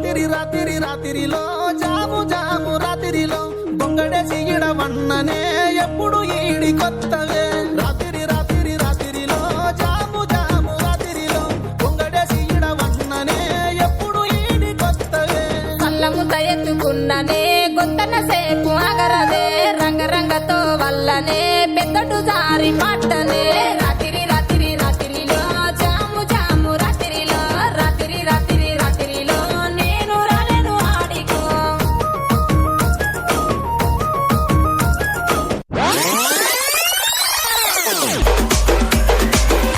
రాత్రి రాత్రి రాత్రిలో జాము జాము రాత్రిలో బొంగడేసి ఇడవన్ననే ఎప్పుడు ఈడి కొత్తవే రాత్రి రాత్రి రాత్రిలో జాము జాము రాత్రిలో బొంగడేసి ఇడవన్ననే ఎప్పుడు ఈడి కొత్తవే కళ్ళముత ఎత్తుకున్ననే గొంతన సేపు ఆగరదే రంగరంగతో వల్లనే పెద్దటు జారి పట్టనే రాత్రి రాత్రి రాత్రిలో జాము జాము రాత్రిలో రాత్రి రాత్రి రాత్రిలో నేను రాలేను ఆడికో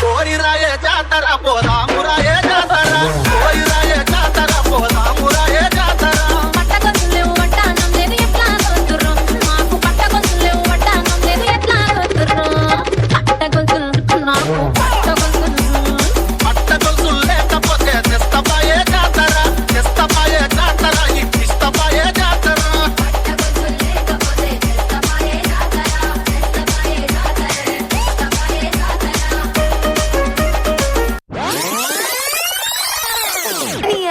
కోరి రాయే జాతర పోదాము రాయే జాతర కోరి రాయే జాతర పోదాము రాయే జాతర పట్టగొంతులేవు వడ్డానం లేదు ఎట్లా గొంతురు మాకు పట్టగొంతులేవు వడ్డానం లేదు ఎట్లా గొంతురు పట్టగొంతులు నాకు పట్టగొంతులు పట్టగొలుసులు లేకపోతే తెస్తపాయే జాతర తెస్తపాయే జాతర ఇష్టపాయే జాతర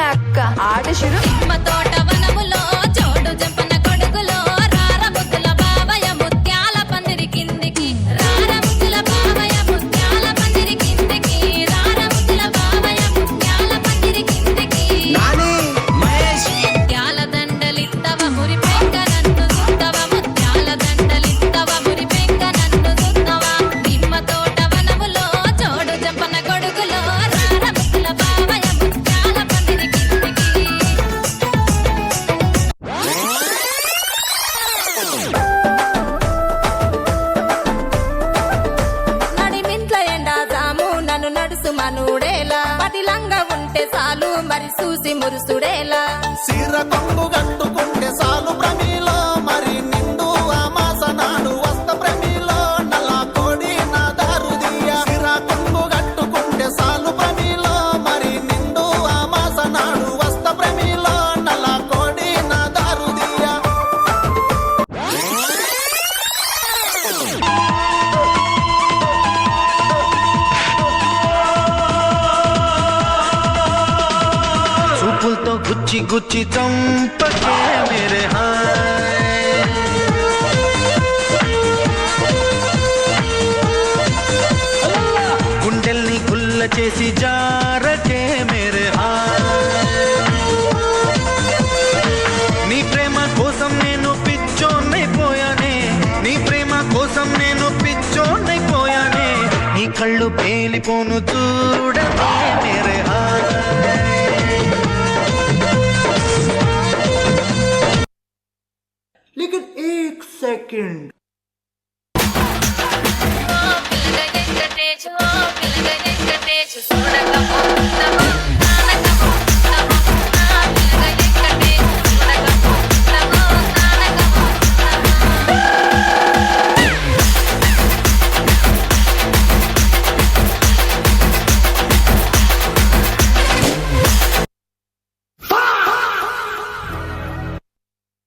అక్క ఆట శురు నిమ్మ తోట వనములో చోడు జంపన కొడుకులో రార ముద్దుల బావయ్య ముత్యాల పందిరి కిందికి రార ముద్దుల బావయ్య ముత్యాల పందిరి కిందికి రార ముద్దుల బావయ్య ముత్యాల పందిరి కిందికి ముత్యాల దండలిత్తవ మురి పెంక నన్ను సుత్తవ ముత్యాల దండలిత్తవ మురి పెంక నన్ను సుత్తవ నిమ్మ తోట వనములో చోడు జంపన కొడుకులో రార ముద్దుల బావయ్య ముత్యాల పందిరి కిందికి నడిమింట్ల ఎండా జాము నన్ను నడుసు మనుడేలా పదిలంగా ఉంటే చాలు మరి చూసి మురుసుడేలా సీర కొంగు కట్టుకుంటే సాలు ప్రమిలో మరి నిండు అమాస నాడు వస్త ప్రమిలో నల్ల కోడి నా దారుదియ సీర కొంగు కట్టుకుంటే సాలు ప్రమిలో మరి నిండు అమాస నాడు వస్త ప్రమిలో నల్ల కోడి నా దారుదియ చూపులతో గుచ్చి గుచ్చి చంపకే మేరే హాయ్ గుండెల్ని గుల్ల చేసి జారకే మేరే హాయ్ నీ ప్రేమ కోసం నేను పిచ్చోన్నైపోయానే నీ ప్రేమ కోసం నేను పిచ్చోన్నైపోయానే నీ కళ్ళు పేలిపోను చూడకే మేరే హాయ్ लेकिन एक सेकंड